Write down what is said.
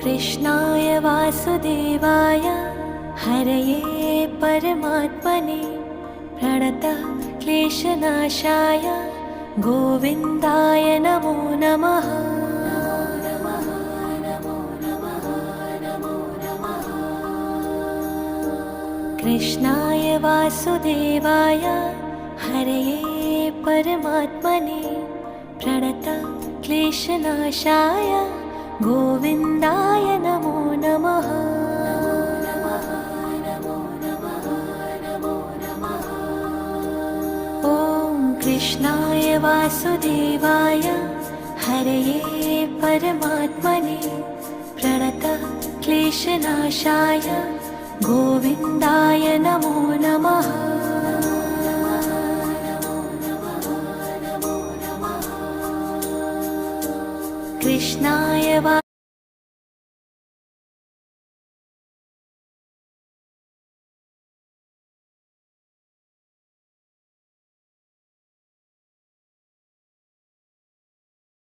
कृष्णाय वासुदेवाय हरये परमात्मने प्रणतः क्लेशनाशाय गोविन्दाय नमो नमः। कृष्णाय वासुदेवाय हरये परमात्मने प्रणतः क्लेशनाशाय गोविन्दाय नमो नमः। ॐ कृष्णाय वासुदेवाय हरये परमात्मने प्रणतः क्लेशनाशाय गोविन्दाय नमो नमः। कृष्णाय